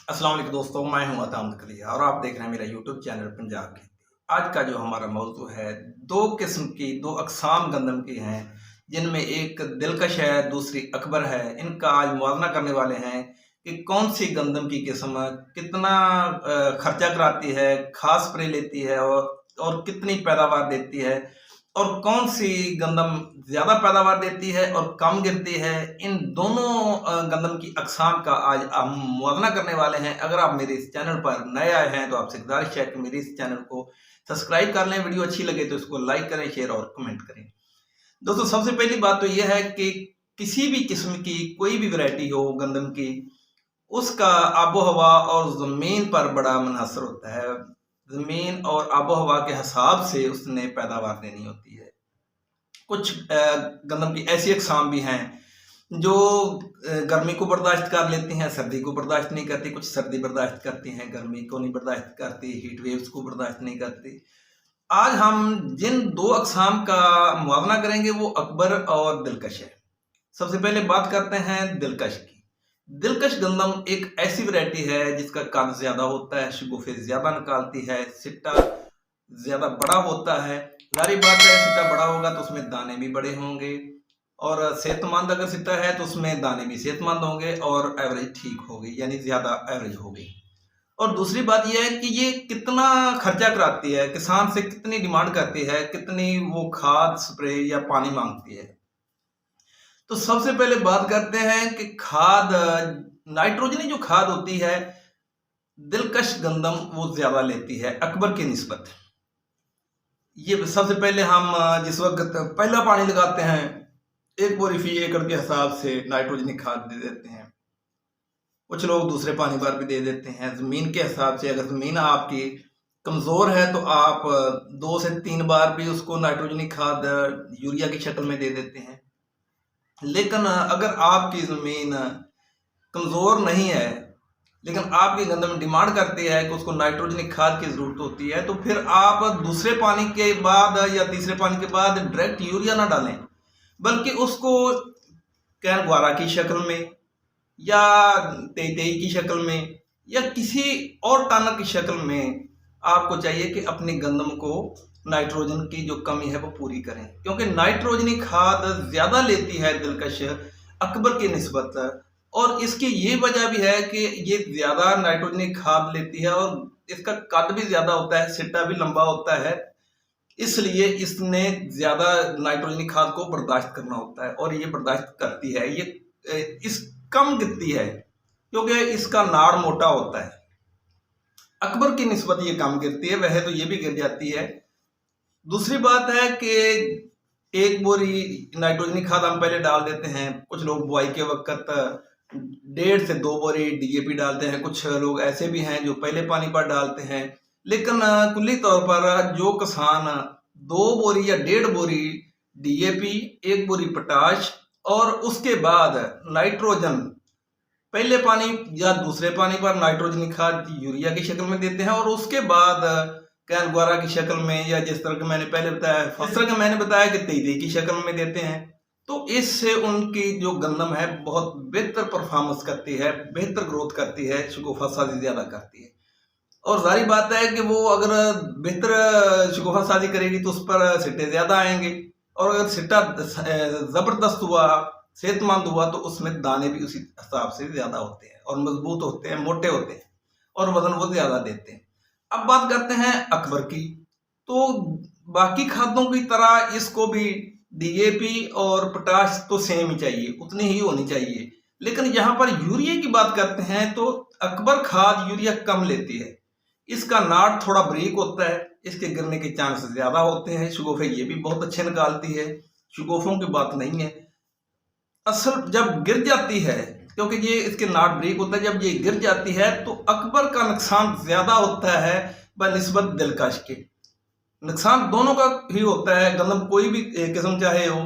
अस्सलाम वालेकुम दोस्तों, मैं हूं अताम नकलिया और आप देख रहे हैं मेरा यूट्यूब चैनल पंजाब खेती। आज का जो हमारा मौजू है, दो किस्म की दो अकसाम गंदम की हैं, जिनमें एक दिलकश है, दूसरी अकबर है। इनका आज मुआवजा करने वाले हैं कि कौन सी गंदम की किस्म कितना खर्चा कराती है, खाद स्प्रे लेती है और कितनी पैदावार देती है, और कौन सी गंदम ज़्यादा पैदावार देती है और कम गिरती है। इन दोनों गंदम की अक़साम का आज हम मुआवजा करने वाले हैं। अगर आप मेरे इस चैनल पर नए आए हैं तो आपसे गुजारिश है कि मेरे इस चैनल को सब्सक्राइब कर लें, वीडियो अच्छी लगे तो इसको लाइक करें, शेयर और कमेंट करें। दोस्तों, सबसे पहली बात तो यह है कि किसी भी किस्म की कोई भी वैरायटी हो गंदम की, उसका आबो हवा और ज़मीन पर बड़ा मुनहसर होता है। ज़मीन और आबो हवा के हिसाब से उसने पैदावार देनी होती है। कुछ गंदम की ऐसी अक़साम भी हैं जो गर्मी को बर्दाश्त कर लेती हैं, सर्दी को बर्दाश्त नहीं करती। कुछ सर्दी बर्दाश्त करती हैं, गर्मी को नहीं बर्दाश्त करती, हीट वेव्स को बर्दाश्त नहीं करती। आज हम जिन दो अक़साम का मुआवजा करेंगे वो अकबर और दिलकश है। सबसे पहले बात करते हैं दिलकश की। दिलकश गंदम एक ऐसी वैरायटी है जिसका कद ज़्यादा होता है, शगुफ़े ज़्यादा निकालती है, सिट्टा ज़्यादा बड़ा होता है। ज़ाहिर बात है, सिट्टा बड़ा होगा तो उसमें दाने भी बड़े होंगे, और सेहतमंद अगर सिट्टा है तो उसमें दाने भी सेहतमंद होंगे और एवरेज ठीक होगी, यानी ज़्यादा एवरेज होगी। और दूसरी बात यह है कि ये कितना खर्चा कराती है, किसान से कितनी डिमांड करती है, कितनी वो खाद स्प्रे या पानी मांगती है। तो सबसे पहले बात करते हैं कि खाद, नाइट्रोजनी जो खाद होती है, दिलकश गंदम वो ज़्यादा लेती है अकबर की निस्बत। ये सबसे पहले हम जिस वक्त पहला पानी लगाते हैं, 1 बोरी फी एकड़ के हिसाब से नाइट्रोजनी खाद दे देते हैं। कुछ लोग दूसरे पानी पर भी दे देते हैं ज़मीन के हिसाब से। अगर ज़मीन आपकी कमज़ोर है तो आप 2 से 3 बार भी उसको नाइट्रोजनी खाद यूरिया की शक्ल में दे देते हैं। लेकिन अगर आपकी ज़मीन कमज़ोर नहीं है, लेकिन आपकी गंदम डिमांड करती है कि उसको नाइट्रोजनी खाद की ज़रूरत होती है, तो फिर आप दूसरे पानी के बाद या तीसरे पानी के बाद डायरेक्ट यूरिया ना डालें, बल्कि उसको कैन ग्वारा की शक्ल में या 23 की शक्ल में या किसी और टानक की शक्ल में आपको चाहिए कि अपनी गंदम को नाइट्रोजन की जो कमी है वो पूरी करें। क्योंकि नाइट्रोजनी खाद ज़्यादा लेती है दिलकश अकबर की निस्बत, और इसकी ये वजह भी है कि ये ज़्यादा नाइट्रोजनी खाद लेती है और इसका कद भी ज़्यादा होता है, सिट्टा भी लंबा होता है, इसलिए इसने ज़्यादा नाइट्रोजनी खाद को बर्दाश्त करना होता है, और ये बर्दाश्त करती है। ये इस कम गिरती है क्योंकि इसका नाड़ मोटा होता है। अकबर की निस्बत ये कम गिरती है, वह तो ये भी गिर जाती है। दूसरी बात है कि 1 बोरी नाइट्रोजनी खाद हम पहले डाल देते हैं। कुछ लोग बुआई के वक्त 1.5 से 2 बोरी डीएपी डालते हैं। कुछ लोग ऐसे भी हैं जो पहले पानी पर डालते हैं। लेकिन कुल्ली तौर पर जो किसान 2 बोरी या 1.5 बोरी डीएपी, 1 बोरी पोटाश और उसके बाद नाइट्रोजन पहले पानी या दूसरे पानी पर नाइट्रोजनी खाद यूरिया की शक्ल में देते हैं, और उसके बाद कैन ग्वारा की शक्ल में या जिस तरह के मैंने पहले बताया, इस तरह का मैंने बताया कि 23 की शक्ल में देते हैं। तो इससे उनकी जो गंदम है बहुत बेहतर परफॉर्मेंस करती है, बेहतर ग्रोथ करती है, शगुफ़ा साजी ज़्यादा करती है। और जाहिर बात है कि वो अगर बेहतर शगुफ़ा साजी करेगी तो उस पर सिट्टे ज़्यादा आएंगे, और अगर सिट्टा ज़बरदस्त हुआ, सेहतमंद हुआ, तो उसमें दाने भी उसी हिसाब से ज़्यादा होते हैं और मजबूत होते हैं, मोटे होते हैं, और वज़न वो ज़्यादा देते हैं। अब बात करते हैं अकबर की। तो बाकी खादों की तरह इसको भी डीएपी और पोटाश तो सेम ही चाहिए, उतनी ही होनी चाहिए। लेकिन यहाँ पर यूरिया की बात करते हैं तो अकबर खाद यूरिया कम लेती है। इसका नाड़ थोड़ा बारीक होता है, इसके गिरने के चांस ज़्यादा होते हैं। शगुफ़े ये भी बहुत अच्छे निकालती है, शगुफ़ों की बात नहीं है। असल जब गिर जाती है, क्योंकि ये इसके नाड़ बारीक होता है, जब ये गिर जाती है तो अकबर का नुकसान ज़्यादा होता है बनिस्बत दिलकश के। नुकसान दोनों का ही होता है। गंदम कोई भी किस्म चाहे हो,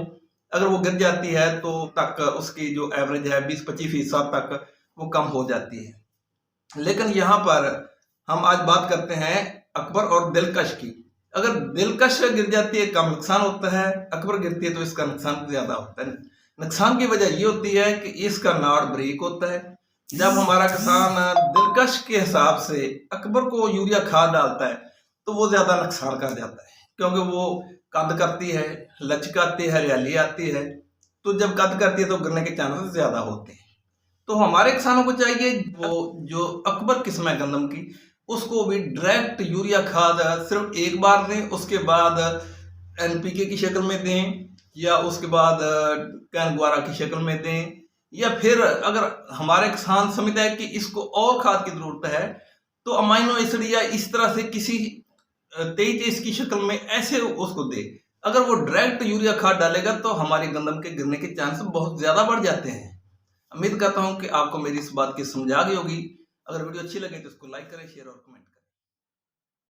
अगर वो गिर जाती है तो तक उसकी जो एवरेज है 20-25% तक वो कम हो जाती है। लेकिन यहाँ पर हम आज बात करते हैं अकबर और दिलकश की। अगर दिलकश गिर जाती है कम नुकसान होता है, अकबर गिरती है तो इसका नुकसान ज़्यादा होता है। नुकसान की वजह ये होती है कि इसका नाड़ बारीक होता है। जब हमारा किसान दिलकश पोटाश के हिसाब से अकबर को यूरिया खाद डालता है तो वो ज़्यादा नुकसान कर जाता है, क्योंकि वो कद करती है, लचक आती है, हरियाली आती है। तो जब कद करती है तो गिरने के चांसेस ज़्यादा होते हैं। तो हमारे किसानों को चाहिए वो जो अकबर किस्म है गंदम की, उसको भी डायरेक्ट यूरिया खाद सिर्फ एक बार दें, उसके बाद एनपीके की शक्ल में दें, या उसके बाद कैन ग्वारा की शक्ल में दें, या फिर अगर हमारे किसान समझता है कि इसको और खाद की जरूरत है तो अमाइनो एसिड या इस तरह से किसी 23 की शक्ल में ऐसे उसको दे। अगर वो डायरेक्ट यूरिया खाद डालेगा तो हमारे गंदम के गिरने के चांस बहुत ज्यादा बढ़ जाते हैं। उम्मीद करता हूं कि आपको मेरी इस बात की समझ आ गई होगी। अगर वीडियो अच्छी लगे तो इसको लाइक करें, शेयर और कमेंट